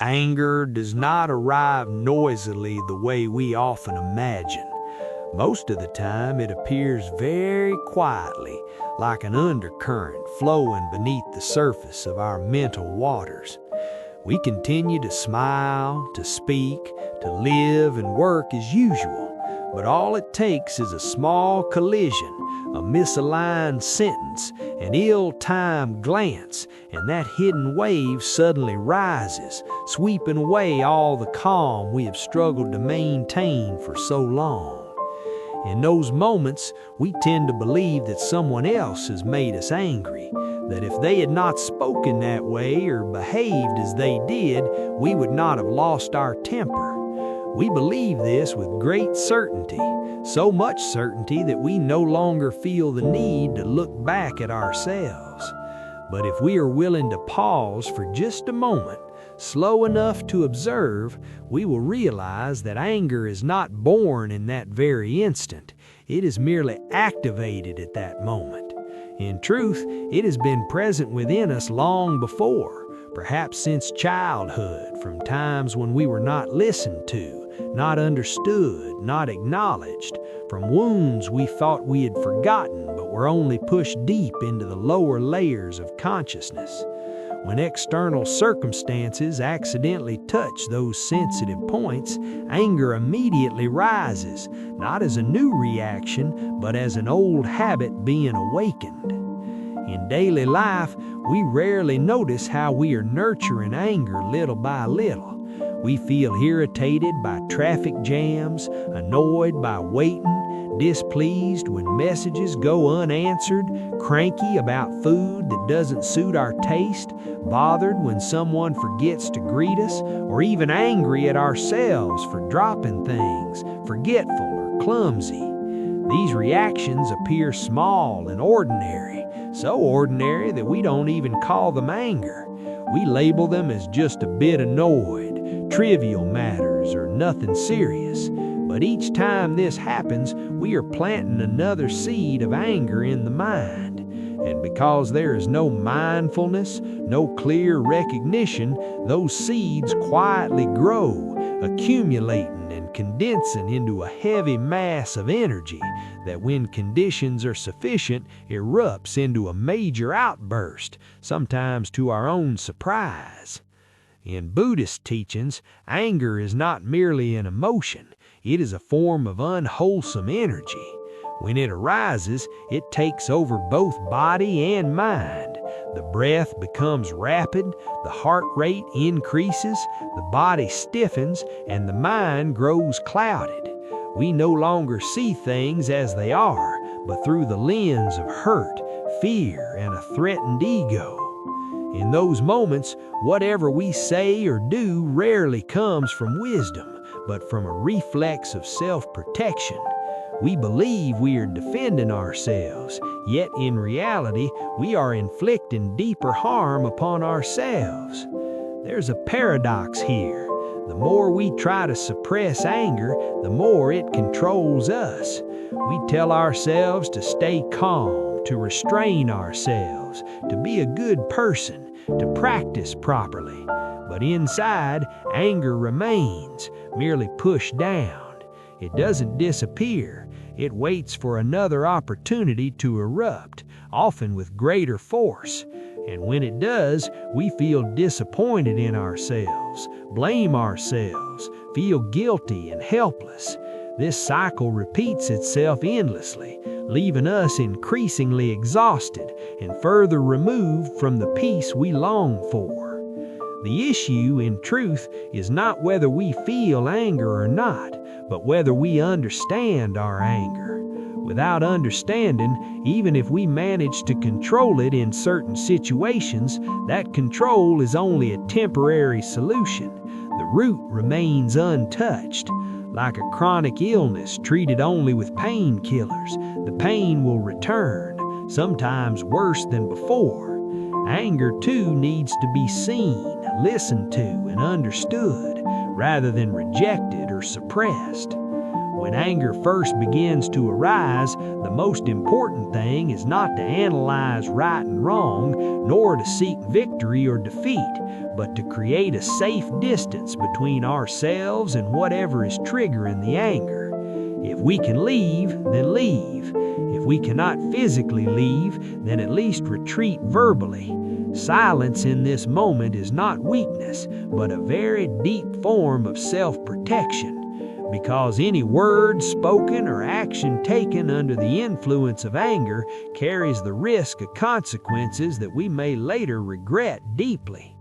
Anger does not arrive noisily the way we often imagine. Most of the time it appears very quietly, like an undercurrent flowing beneath the surface of our mental waters. We continue to smile, to speak, to live and work as usual, but all it takes is a small collision, a misaligned sentence, an ill-timed glance, and that hidden wave suddenly rises, sweeping away all the calm we have struggled to maintain for so long. In those moments, we tend to believe that someone else has made us angry, that if they had not spoken that way or behaved as they did, we would not have lost our temper. We believe this with great certainty, so much certainty that we no longer feel the need to look back at ourselves. But if we are willing to pause for just a moment, slow enough to observe, we will realize that anger is not born in that very instant. It is merely activated at that moment. In truth, it has been present within us long before, perhaps since childhood, from times when we were not listened to, not understood, not acknowledged, from wounds we thought we had forgotten but were only pushed deep into the lower layers of consciousness. When external circumstances accidentally touch those sensitive points, anger immediately rises, not as a new reaction, but as an old habit being awakened. In daily life, we rarely notice how we are nurturing anger little by little. We feel irritated by traffic jams, annoyed by waiting, displeased when messages go unanswered, cranky about food that doesn't suit our taste, bothered when someone forgets to greet us, or even angry at ourselves for dropping things, forgetful or clumsy. These reactions appear small and ordinary, so ordinary that we don't even call them anger. We label them as just a bit annoyed, trivial matters, or nothing serious. But each time this happens, we are planting another seed of anger in the mind. And because there is no mindfulness, no clear recognition, those seeds quietly grow, accumulating and condensing into a heavy mass of energy that, when conditions are sufficient, erupts into a major outburst, sometimes to our own surprise. In Buddhist teachings, anger is not merely an emotion, it is a form of unwholesome energy. When it arises, it takes over both body and mind. The breath becomes rapid, the heart rate increases, the body stiffens, and the mind grows clouded. We no longer see things as they are, but through the lens of hurt, fear, and a threatened ego. In those moments, whatever we say or do rarely comes from wisdom, but from a reflex of self-protection. We believe we are defending ourselves, yet in reality, we are inflicting deeper harm upon ourselves. There's a paradox here. The more we try to suppress anger, the more it controls us. We tell ourselves to stay calm, to restrain ourselves, to be a good person, to practice properly. But inside, anger remains, merely pushed down. It doesn't disappear. It waits for another opportunity to erupt, often with greater force. And when it does, we feel disappointed in ourselves, blame ourselves, feel guilty and helpless. This cycle repeats itself endlessly, leaving us increasingly exhausted and further removed from the peace we long for. The issue, in truth, is not whether we feel anger or not, but whether we understand our anger. Without understanding, even if we manage to control it in certain situations, that control is only a temporary solution. The root remains untouched. Like a chronic illness treated only with painkillers, the pain will return, sometimes worse than before. Anger, too, needs to be seen, listened to, and understood, rather than rejected or suppressed. When anger first begins to arise, the most important thing is not to analyze right and wrong, nor to seek victory or defeat, but to create a safe distance between ourselves and whatever is triggering the anger. If we can leave, then leave. If we cannot physically leave, then at least retreat verbally. Silence in this moment is not weakness, but a very deep form of self-protection. Because any word spoken or action taken under the influence of anger carries the risk of consequences that we may later regret deeply.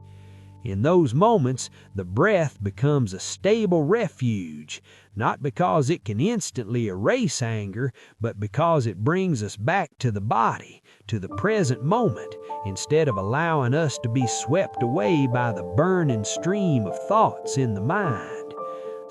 In those moments, the breath becomes a stable refuge, not because it can instantly erase anger, but because it brings us back to the body, to the present moment, instead of allowing us to be swept away by the burning stream of thoughts in the mind.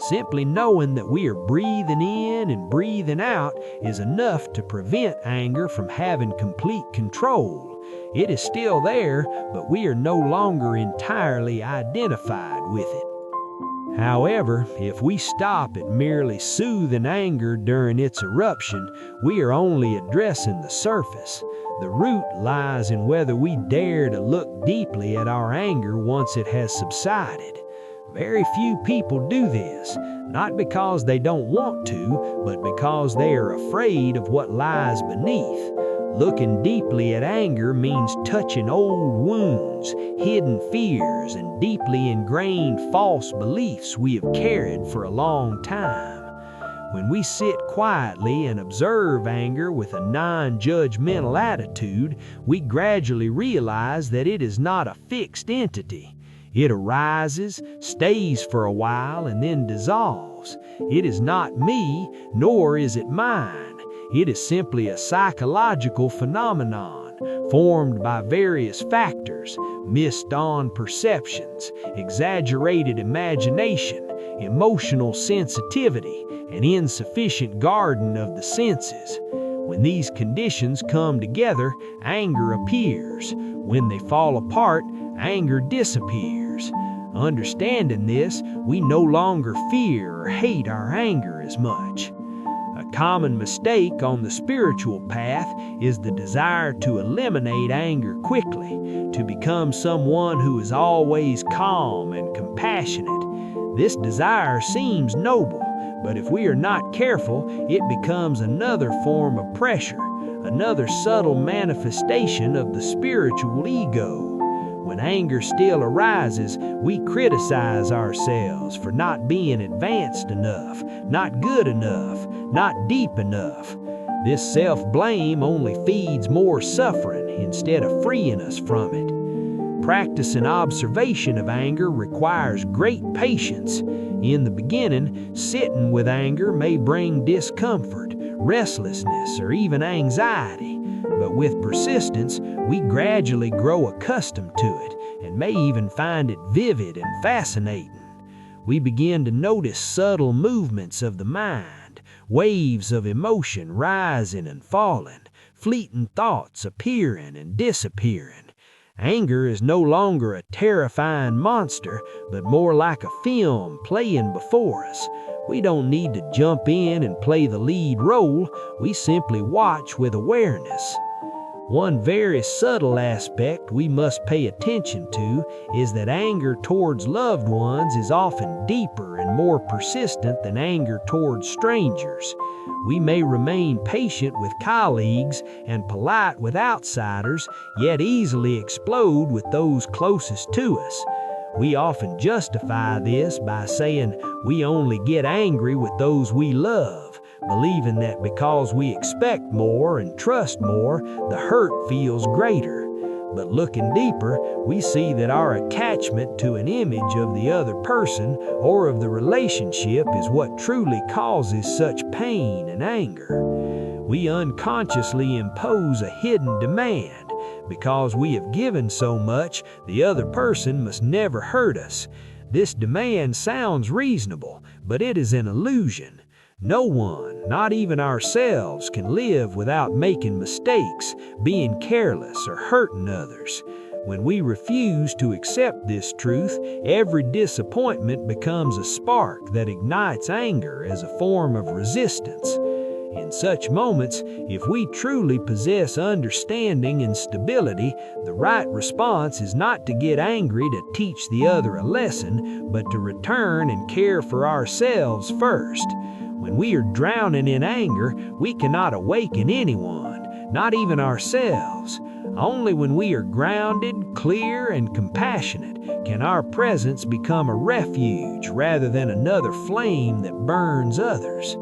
Simply knowing that we are breathing in and breathing out is enough to prevent anger from having complete control. It is still there, but we are no longer entirely identified with it. However, if we stop at merely soothing anger during its eruption, we are only addressing the surface. The root lies in whether we dare to look deeply at our anger once it has subsided. Very few people do this, not because they don't want to, but because they are afraid of what lies beneath. Looking deeply at anger means touching old wounds, hidden fears, and deeply ingrained false beliefs we have carried for a long time. When we sit quietly and observe anger with a non-judgmental attitude, we gradually realize that it is not a fixed entity. It arises, stays for a while, and then dissolves. It is not me, nor is it mine. It is simply a psychological phenomenon formed by various factors: missed-on perceptions, exaggerated imagination, emotional sensitivity, and insufficient guarding of the senses. When these conditions come together, anger appears. When they fall apart, anger disappears. Understanding this, we no longer fear or hate our anger as much. A common mistake on the spiritual path is the desire to eliminate anger quickly, to become someone who is always calm and compassionate. This desire seems noble, but if we are not careful, it becomes another form of pressure, another subtle manifestation of the spiritual ego. When anger still arises, we criticize ourselves for not being advanced enough, not good enough, not deep enough. This self-blame only feeds more suffering instead of freeing us from it. Practicing observation of anger requires great patience. In the beginning, sitting with anger may bring discomfort, restlessness, or even anxiety. But with persistence, we gradually grow accustomed to it and may even find it vivid and fascinating. We begin to notice subtle movements of the mind, waves of emotion rising and falling, fleeting thoughts appearing and disappearing. Anger is no longer a terrifying monster, but more like a film playing before us. We don't need to jump in and play the lead role. We simply watch with awareness. One very subtle aspect we must pay attention to is that anger towards loved ones is often deeper and more persistent than anger towards strangers. We may remain patient with colleagues and polite with outsiders, yet easily explode with those closest to us. We often justify this by saying we only get angry with those we love, believing that because we expect more and trust more, the hurt feels greater. But looking deeper, we see that our attachment to an image of the other person or of the relationship is what truly causes such pain and anger. We unconsciously impose a hidden demand. Because we have given so much, the other person must never hurt us. This demand sounds reasonable, but it is an illusion. No one, not even ourselves, can live without making mistakes, being careless, or hurting others. When we refuse to accept this truth, every disappointment becomes a spark that ignites anger as a form of resistance. In such moments, if we truly possess understanding and stability, the right response is not to get angry to teach the other a lesson, but to return and care for ourselves first. When we are drowning in anger, we cannot awaken anyone, not even ourselves. Only when we are grounded, clear, and compassionate can our presence become a refuge rather than another flame that burns others.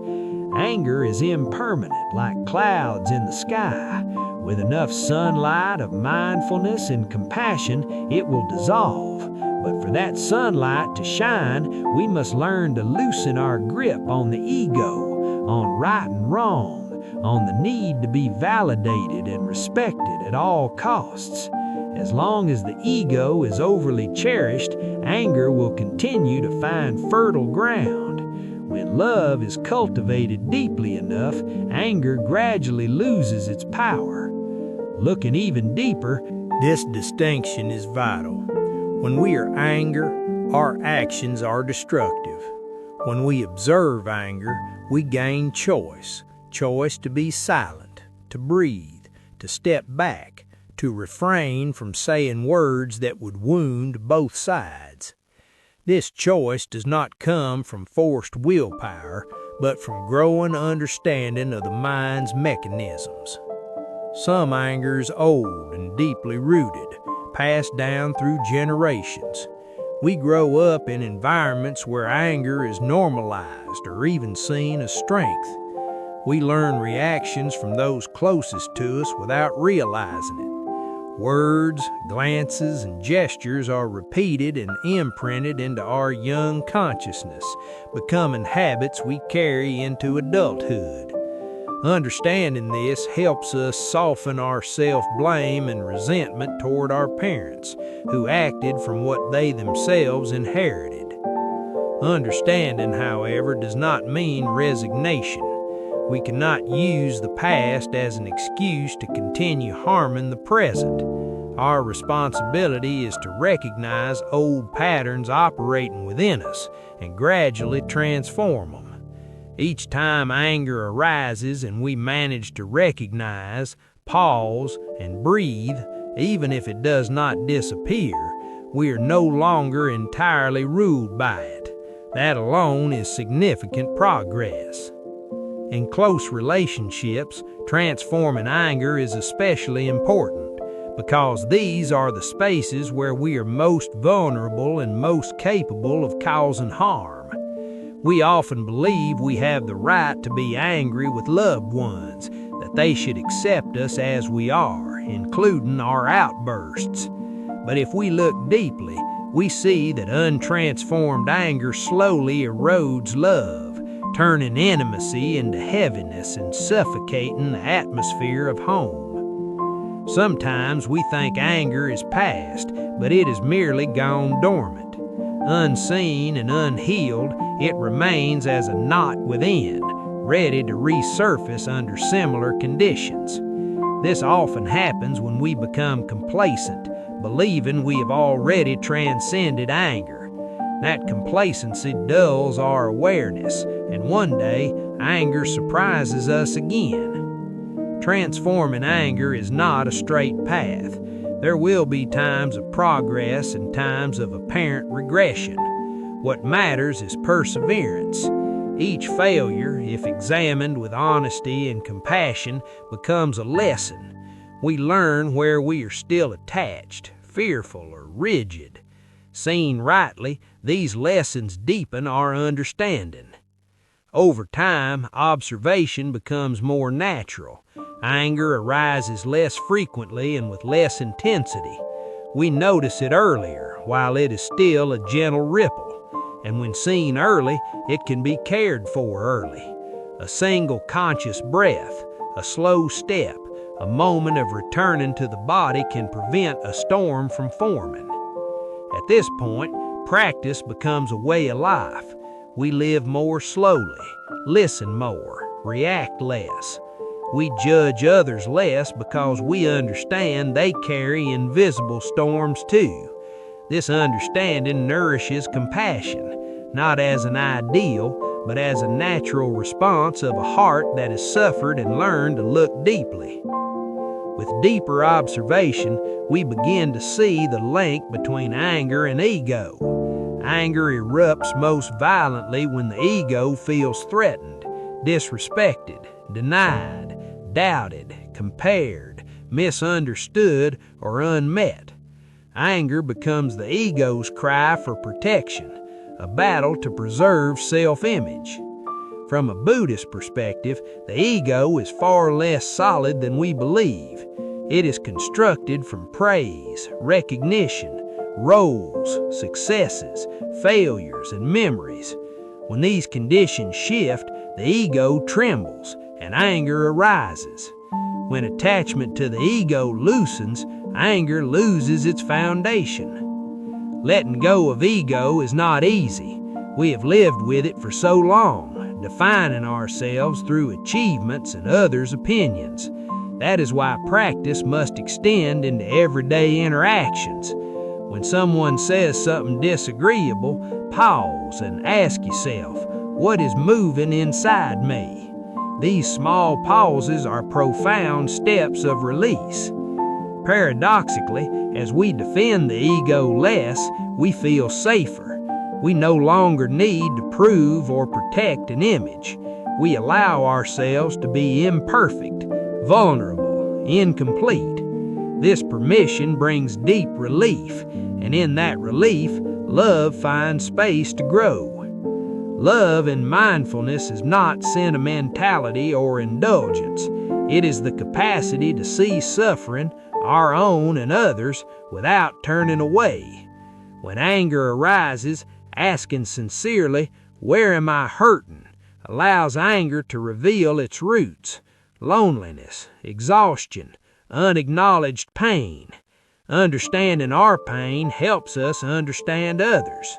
Anger is impermanent, like clouds in the sky. With enough sunlight of mindfulness and compassion, it will dissolve. But for that sunlight to shine, we must learn to loosen our grip on the ego, on right and wrong, on the need to be validated and respected at all costs. As long as the ego is overly cherished, anger will continue to find fertile ground. When love is cultivated deeply enough, anger gradually loses its power. Looking even deeper, this distinction is vital. When we are angry, our actions are destructive. When we observe anger, we gain choice. Choice to be silent, to breathe, to step back, to refrain from saying words that would wound both sides. This choice does not come from forced willpower, but from growing understanding of the mind's mechanisms. Some anger is old and deeply rooted, passed down through generations. We grow up in environments where anger is normalized or even seen as strength. We learn reactions from those closest to us without realizing it. Words, glances, and gestures are repeated and imprinted into our young consciousness, becoming habits we carry into adulthood. Understanding this helps us soften our self-blame and resentment toward our parents, who acted from what they themselves inherited. Understanding, however, does not mean resignation. We cannot use the past as an excuse to continue harming the present. Our responsibility is to recognize old patterns operating within us and gradually transform them. Each time anger arises and we manage to recognize, pause, and breathe, even if it does not disappear, we are no longer entirely ruled by it. That alone is significant progress. In close relationships, transforming anger is especially important because these are the spaces where we are most vulnerable and most capable of causing harm. We often believe we have the right to be angry with loved ones, that they should accept us as we are, including our outbursts. But if we look deeply, we see that untransformed anger slowly erodes love, turning intimacy into heaviness and suffocating the atmosphere of home. Sometimes we think anger is past, but it has merely gone dormant. Unseen and unhealed, it remains as a knot within, ready to resurface under similar conditions. This often happens when we become complacent, believing we have already transcended anger. That complacency dulls our awareness, and one day, anger surprises us again. Transforming anger is not a straight path. There will be times of progress and times of apparent regression. What matters is perseverance. Each failure, if examined with honesty and compassion, becomes a lesson. We learn where we are still attached, fearful, or rigid. Seen rightly, these lessons deepen our understanding. Over time, observation becomes more natural. Anger arises less frequently and with less intensity. We notice it earlier, while it is still a gentle ripple. And when seen early, it can be cared for early. A single conscious breath, a slow step, a moment of returning to the body can prevent a storm from forming. At this point, practice becomes a way of life. We live more slowly, listen more, react less. We judge others less because we understand they carry invisible storms too. This understanding nourishes compassion, not as an ideal, but as a natural response of a heart that has suffered and learned to look deeply. With deeper observation, we begin to see the link between anger and ego. Anger erupts most violently when the ego feels threatened, disrespected, denied, doubted, compared, misunderstood, or unmet. Anger becomes the ego's cry for protection, a battle to preserve self-image. From a Buddhist perspective, the ego is far less solid than we believe. It is constructed from praise, recognition, roles, successes, failures, and memories. When these conditions shift, the ego trembles and anger arises. When attachment to the ego loosens, anger loses its foundation. Letting go of ego is not easy. We have lived with it for so long, defining ourselves through achievements and others' opinions. That is why practice must extend into everyday interactions. When someone says something disagreeable, pause and ask yourself, what is moving inside me? These small pauses are profound steps of release. Paradoxically, as we defend the ego less, we feel safer. We no longer need to prove or protect an image. We allow ourselves to be imperfect, vulnerable, incomplete. This permission brings deep relief, and in that relief, love finds space to grow. Love in mindfulness is not sentimentality or indulgence. It is the capacity to see suffering, our own and others, without turning away. When anger arises, asking sincerely, "Where am I hurting?" allows anger to reveal its roots: loneliness, exhaustion, unacknowledged pain. Understanding our pain helps us understand others.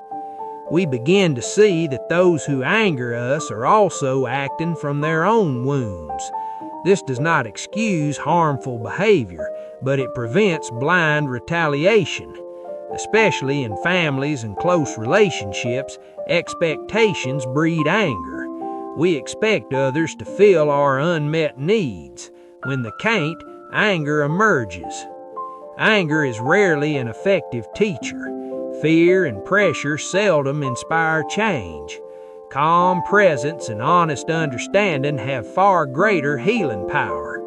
We begin to see that those who anger us are also acting from their own wounds. This does not excuse harmful behavior, but it prevents blind retaliation. Especially in families and close relationships, expectations breed anger. We expect others to fill our unmet needs. When they can't, anger emerges. Anger is rarely an effective teacher. Fear and pressure seldom inspire change. Calm presence and honest understanding have far greater healing power.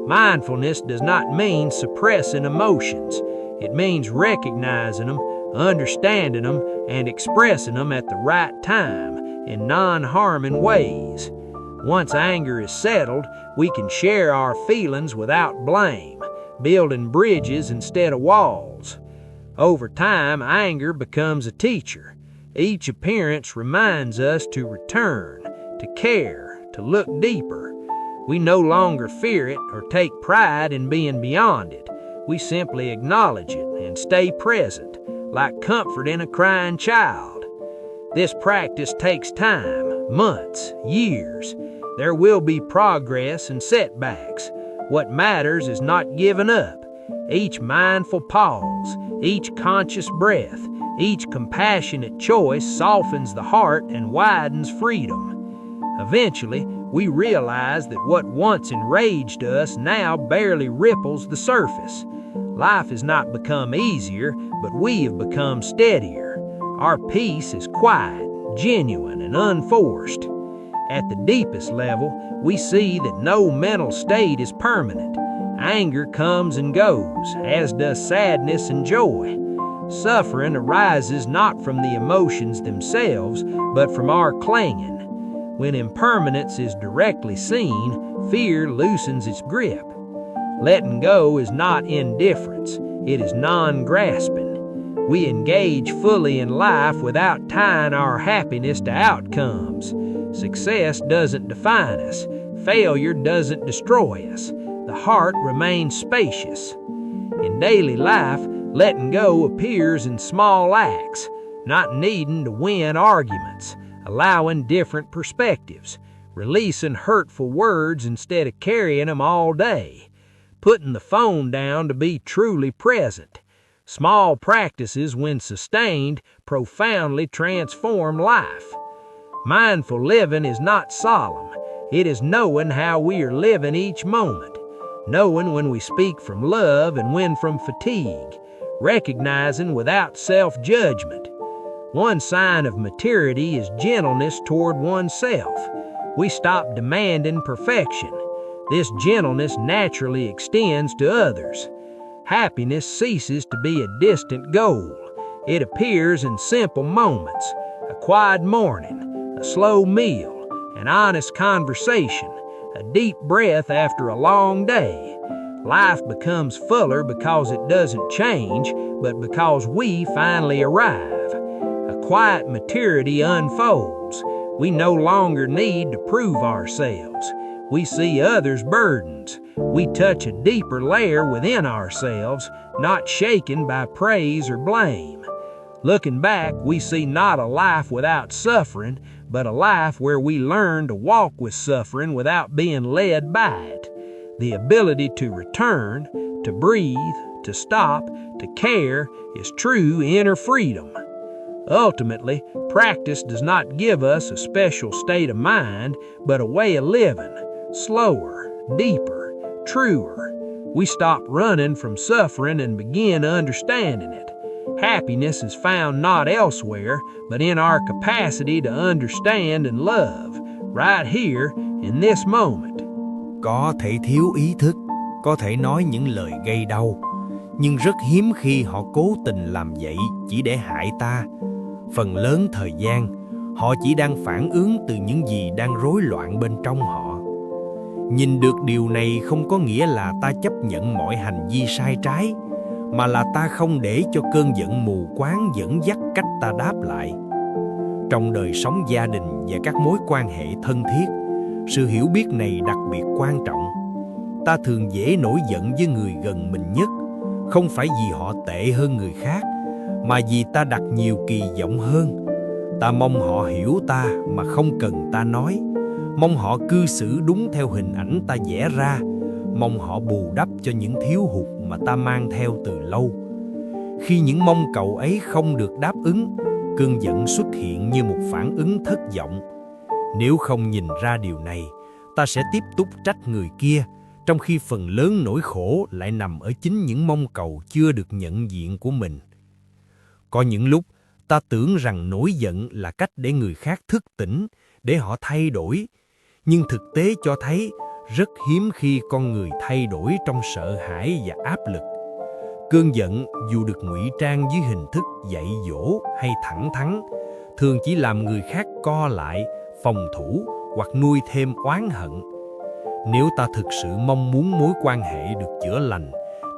Mindfulness does not mean suppressing emotions. It means recognizing them, understanding them, and expressing them at the right time in non-harming ways. Once anger is settled, we can share our feelings without blame, building bridges instead of walls. Over time, anger becomes a teacher. Each appearance reminds us to return, to care, to look deeper. We no longer fear it or take pride in being beyond it. We simply acknowledge it and stay present, like comfort in a crying child. This practice takes time, months, years. There will be progress and setbacks. What matters is not giving up. Each mindful pause, each conscious breath, each compassionate choice softens the heart and widens freedom. Eventually, we realize that what once enraged us now barely ripples the surface. Life has not become easier, but we have become steadier. Our peace is quiet, genuine, and unforced. At the deepest level, we see that no mental state is permanent. Anger comes and goes, as does sadness and joy. Suffering arises not from the emotions themselves, but from our clinging. When impermanence is directly seen, fear loosens its grip. Letting go is not indifference, it is non-grasping. We engage fully in life without tying our happiness to outcomes. Success doesn't define us. Failure doesn't destroy us. The heart remains spacious. In daily life, letting go appears in small acts, not needing to win arguments, allowing different perspectives, releasing hurtful words instead of carrying them all day, putting the phone down to be truly present. Small practices, when sustained, profoundly transform life. Mindful living is not solemn. It is knowing how we are living each moment, knowing when we speak from love and when from fatigue, recognizing without self-judgment. One sign of maturity is gentleness toward oneself. We stop demanding perfection. This gentleness naturally extends to others. Happiness ceases to be a distant goal. It appears in simple moments: a quiet morning, a slow meal, an honest conversation, a deep breath after a long day. Life becomes fuller because it doesn't change, but because we finally arrive. A quiet maturity unfolds. We no longer need to prove ourselves. We see others' burdens. We touch a deeper layer within ourselves, not shaken by praise or blame. Looking back, we see not a life without suffering, but a life where we learn to walk with suffering without being led by it. The ability to return, to breathe, to stop, to care is true inner freedom. Ultimately, practice does not give us a special state of mind, but a way of living, slower, deeper, truer. We stop running from suffering and begin understanding it. Happiness is found not elsewhere, but in our capacity to understand and love, right here in this moment. Có thể thiếu ý thức, có thể nói những lời gây đau, nhưng rất hiếm khi họ cố tình làm vậy chỉ để hại ta. Phần lớn thời gian, họ chỉ đang phản ứng từ những gì đang rối loạn bên trong họ. Nhìn được điều này không có nghĩa là ta chấp nhận mọi hành vi sai trái, mà là ta không để cho cơn giận mù quáng dẫn dắt cách ta đáp lại. Trong đời sống gia đình và các mối quan hệ thân thiết, sự hiểu biết này đặc biệt quan trọng. Ta thường dễ nổi giận với người gần mình nhất, không phải vì họ tệ hơn người khác, mà vì ta đặt nhiều kỳ vọng hơn. Ta mong họ hiểu ta mà không cần ta nói, mong họ cư xử đúng theo hình ảnh ta vẽ ra, mong họ bù đắp cho những thiếu hụt mà ta mang theo từ lâu. Khi những mong cầu ấy không được đáp ứng, cơn giận xuất hiện như một phản ứng thất vọng. Nếu không nhìn ra điều này, ta sẽ tiếp tục trách người kia, trong khi phần lớn nỗi khổ lại nằm ở chính những mong cầu chưa được nhận diện của mình. Có những lúc, ta tưởng rằng nổi giận là cách để người khác thức tỉnh, để họ thay đổi. Nhưng thực tế cho thấy, rất hiếm khi con người thay đổi trong sợ hãi và áp lực. Cơn giận, dù được ngụy trang dưới hình thức dạy dỗ hay thẳng thắn, thường chỉ làm người khác co lại, phòng thủ hoặc nuôi thêm oán hận. Nếu ta thực sự mong muốn mối quan hệ được chữa lành,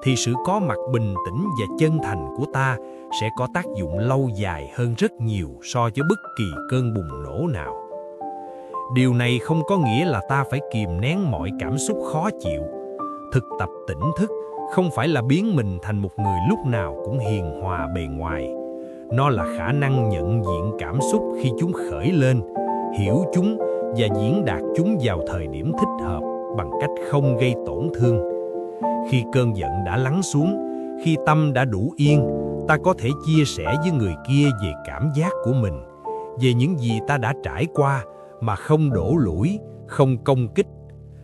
thì sự có mặt bình tĩnh và chân thành của ta sẽ có tác dụng lâu dài hơn rất nhiều so với bất kỳ cơn bùng nổ nào. Điều này không có nghĩa là ta phải kìm nén mọi cảm xúc khó chịu. Thực tập tỉnh thức không phải là biến mình thành một người lúc nào cũng hiền hòa bề ngoài. Nó là khả năng nhận diện cảm xúc khi chúng khởi lên, hiểu chúng và diễn đạt chúng vào thời điểm thích hợp bằng cách không gây tổn thương. Khi cơn giận đã lắng xuống, khi tâm đã đủ yên, ta có thể chia sẻ với người kia về cảm giác của mình, về những gì ta đã trải qua mà không đổ lỗi, không công kích.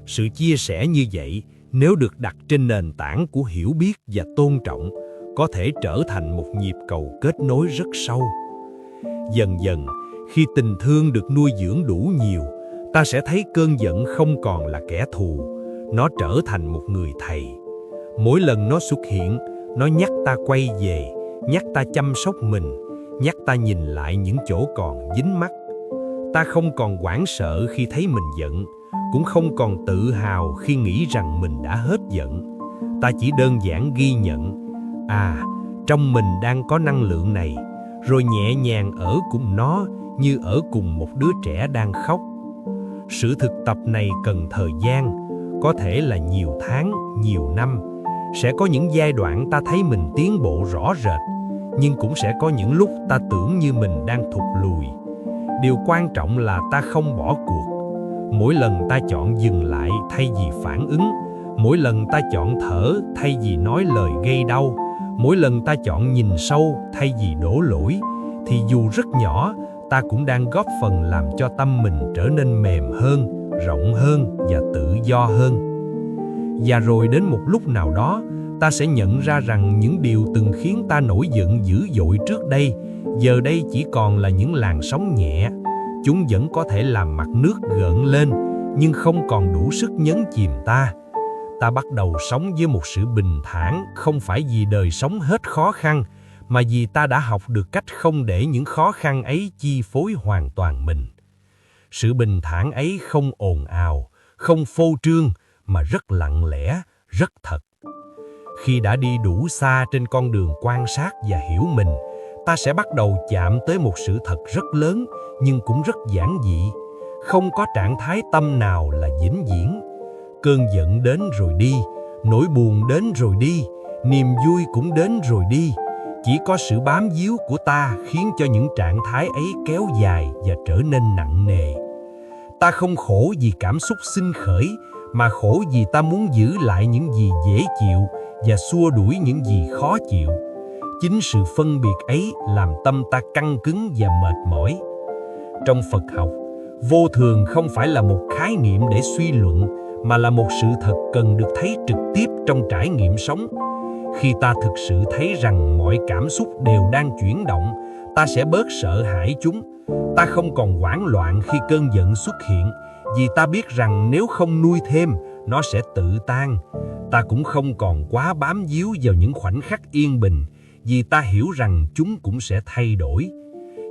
Sự chia sẻ như vậy, nếu được đặt trên nền tảng của hiểu biết và tôn trọng, có thể trở thành một nhịp cầu kết nối rất sâu. Dần dần, khi tình thương được nuôi dưỡng đủ nhiều, ta sẽ thấy cơn giận không còn là kẻ thù, nó trở thành một người thầy. Mỗi lần nó xuất hiện, nó nhắc ta quay về, nhắc ta chăm sóc mình, nhắc ta nhìn lại những chỗ còn dính mắc. Ta không còn hoảng sợ khi thấy mình giận, cũng không còn tự hào khi nghĩ rằng mình đã hết giận. Ta chỉ đơn giản ghi nhận, trong mình đang có năng lượng này, rồi nhẹ nhàng ở cùng nó như ở cùng một đứa trẻ đang khóc. Sự thực tập này cần thời gian, có thể là nhiều tháng, nhiều năm. Sẽ có những giai đoạn ta thấy mình tiến bộ rõ rệt, nhưng cũng sẽ có những lúc ta tưởng như mình đang thụt lùi. Điều quan trọng là ta không bỏ cuộc. mỗi lần ta chọn dừng lại thay vì phản ứng, mỗi lần ta chọn thở thay vì nói lời gây đau, mỗi lần ta chọn nhìn sâu thay vì đổ lỗi, thì dù rất nhỏ, ta cũng đang góp phần làm cho tâm mình trở nên mềm hơn, rộng hơn và tự do hơn. Và rồi đến một lúc nào đó, ta sẽ nhận ra rằng những điều từng khiến ta nổi giận dữ dội trước đây, giờ đây chỉ còn là những làn sóng nhẹ. Chúng vẫn có thể làm mặt nước gợn lên, nhưng không còn đủ sức nhấn chìm ta. Ta bắt đầu sống với một sự bình thản, không phải vì đời sống hết khó khăn, mà vì ta đã học được cách không để những khó khăn ấy chi phối hoàn toàn mình. Sự bình thản ấy không ồn ào, không phô trương, mà rất lặng lẽ, rất thật. Khi đã đi đủ xa trên con đường quan sát và hiểu mình, ta sẽ bắt đầu chạm tới một sự thật rất lớn, nhưng cũng rất giản dị. Không có trạng thái tâm nào là vĩnh viễn. Cơn giận đến rồi đi, nỗi buồn đến rồi đi, niềm vui cũng đến rồi đi. Chỉ có sự bám víu của ta khiến cho những trạng thái ấy kéo dài và trở nên nặng nề. Ta không khổ vì cảm xúc sinh khởi, mà khổ vì ta muốn giữ lại những gì dễ chịu và xua đuổi những gì khó chịu. Chính sự phân biệt ấy làm tâm ta căng cứng và mệt mỏi. Trong Phật học, vô thường không phải là một khái niệm để suy luận, mà là một sự thật cần được thấy trực tiếp trong trải nghiệm sống. Khi ta thực sự thấy rằng mọi cảm xúc đều đang chuyển động, ta sẽ bớt sợ hãi chúng. Ta không còn hoảng loạn khi cơn giận xuất hiện, vì ta biết rằng nếu không nuôi thêm, nó sẽ tự tan. Ta cũng không còn quá bám víu vào những khoảnh khắc yên bình, vì ta hiểu rằng chúng cũng sẽ thay đổi.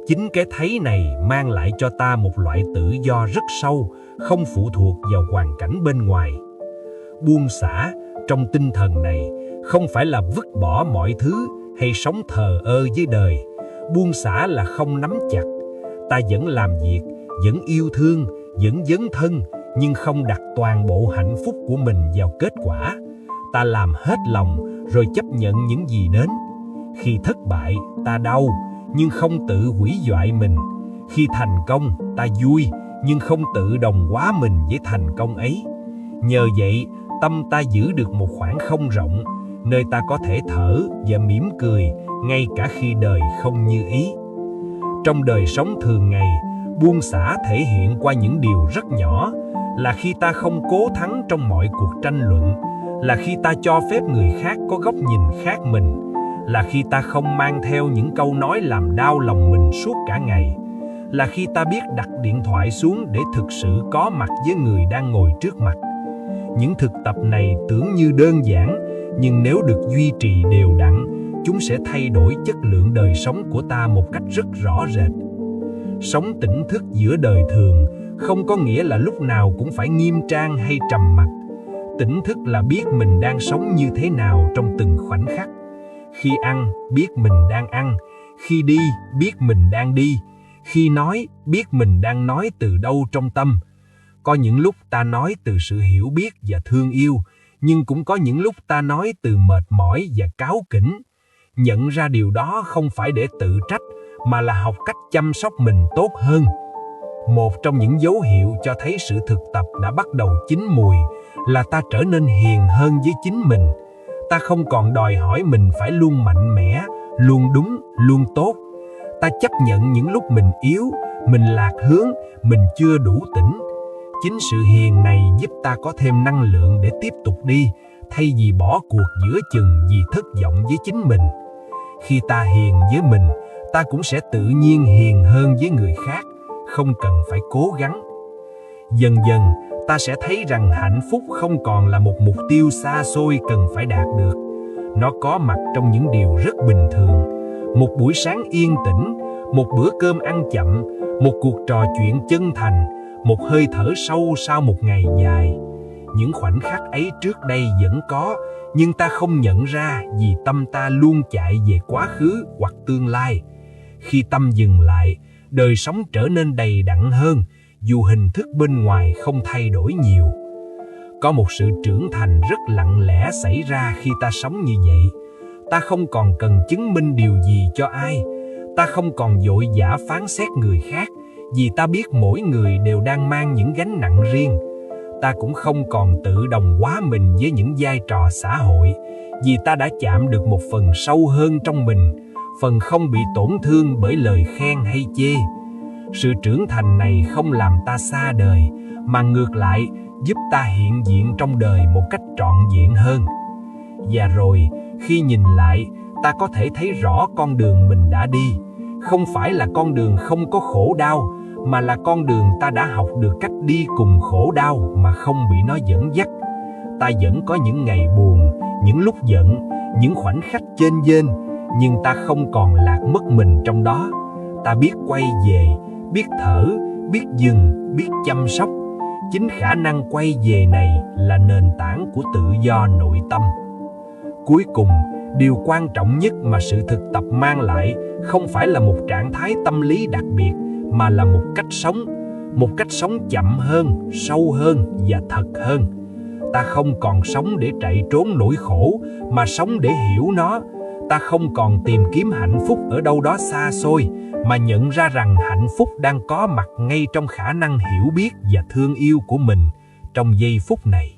Chính cái thấy này mang lại cho ta một loại tự do rất sâu, không phụ thuộc vào hoàn cảnh bên ngoài. Buông xả trong tinh thần này không phải là vứt bỏ mọi thứ hay sống thờ ơ với đời. Buông xả là không nắm chặt. Ta vẫn làm việc, vẫn yêu thương, vẫn dấn thân, nhưng không đặt toàn bộ hạnh phúc của mình vào kết quả. Ta làm hết lòng rồi chấp nhận những gì đến. Khi thất bại, ta đau, nhưng không tự hủy hoại mình. Khi thành công, ta vui, nhưng không tự đồng hóa mình với thành công ấy. Nhờ vậy, tâm ta giữ được một khoảng không rộng, nơi ta có thể thở và mỉm cười, ngay cả khi đời không như ý. Trong đời sống thường ngày, buông xả thể hiện qua những điều rất nhỏ, là khi ta không cố thắng trong mọi cuộc tranh luận, là khi ta cho phép người khác có góc nhìn khác mình, là khi ta không mang theo những câu nói làm đau lòng mình suốt cả ngày, là khi ta biết đặt điện thoại xuống để thực sự có mặt với người đang ngồi trước mặt. Những thực tập này tưởng như đơn giản, nhưng nếu được duy trì đều đặn, chúng sẽ thay đổi chất lượng đời sống của ta một cách rất rõ rệt. Sống tỉnh thức giữa đời thường không có nghĩa là lúc nào cũng phải nghiêm trang hay trầm mặc. Tỉnh thức là biết mình đang sống như thế nào trong từng khoảnh khắc. Khi ăn, biết mình đang ăn. Khi đi, biết mình đang đi. Khi nói, biết mình đang nói từ đâu trong tâm. Có những lúc ta nói từ sự hiểu biết và thương yêu, nhưng cũng có những lúc ta nói từ mệt mỏi và cáu kỉnh. Nhận ra điều đó không phải để tự trách, mà là học cách chăm sóc mình tốt hơn. Một trong những dấu hiệu cho thấy sự thực tập đã bắt đầu chín mùi là ta trở nên hiền hơn với chính mình. Ta không còn đòi hỏi mình phải luôn mạnh mẽ, luôn đúng, luôn tốt. Ta chấp nhận những lúc mình yếu, mình lạc hướng, mình chưa đủ tỉnh. Chính sự hiền này giúp ta có thêm năng lượng để tiếp tục đi, thay vì bỏ cuộc giữa chừng vì thất vọng với chính mình. Khi ta hiền với mình, ta cũng sẽ tự nhiên hiền hơn với người khác, không cần phải cố gắng. Dần dần, ta sẽ thấy rằng hạnh phúc không còn là một mục tiêu xa xôi cần phải đạt được. Nó có mặt trong những điều rất bình thường. Một buổi sáng yên tĩnh, một bữa cơm ăn chậm, một cuộc trò chuyện chân thành, một hơi thở sâu sau một ngày dài. Những khoảnh khắc ấy trước đây vẫn có, nhưng ta không nhận ra vì tâm ta luôn chạy về quá khứ hoặc tương lai. Khi tâm dừng lại, đời sống trở nên đầy đặn hơn, dù hình thức bên ngoài không thay đổi nhiều. Có một sự trưởng thành rất lặng lẽ xảy ra khi ta sống như vậy. Ta không còn cần chứng minh điều gì cho ai. Ta không còn vội vã phán xét người khác, Vì ta biết mỗi người đều đang mang những gánh nặng riêng. Ta cũng không còn tự đồng hóa mình với những vai trò xã hội, vì ta đã chạm được một phần sâu hơn trong mình, phần không bị tổn thương bởi lời khen hay chê. Sự trưởng thành này không làm ta xa đời, mà ngược lại giúp ta hiện diện trong đời một cách trọn vẹn hơn. Và rồi, khi nhìn lại, ta có thể thấy rõ con đường mình đã đi. Không phải là con đường không có khổ đau, mà là con đường ta đã học được cách đi cùng khổ đau mà không bị nó dẫn dắt. Ta vẫn có những ngày buồn, những lúc giận, những khoảnh khắc chênh vênh, nhưng ta không còn lạc mất mình trong đó. Ta biết quay về, biết thở, biết dừng, biết chăm sóc. Chính khả năng quay về này là nền tảng của tự do nội tâm. Cuối cùng, điều quan trọng nhất mà sự thực tập mang lại không phải là một trạng thái tâm lý đặc biệt, mà là một cách sống chậm hơn, sâu hơn và thật hơn. Ta không còn sống để chạy trốn nỗi khổ, mà sống để hiểu nó. Ta không còn tìm kiếm hạnh phúc ở đâu đó xa xôi, mà nhận ra rằng hạnh phúc đang có mặt ngay trong khả năng hiểu biết và thương yêu của mình trong giây phút này.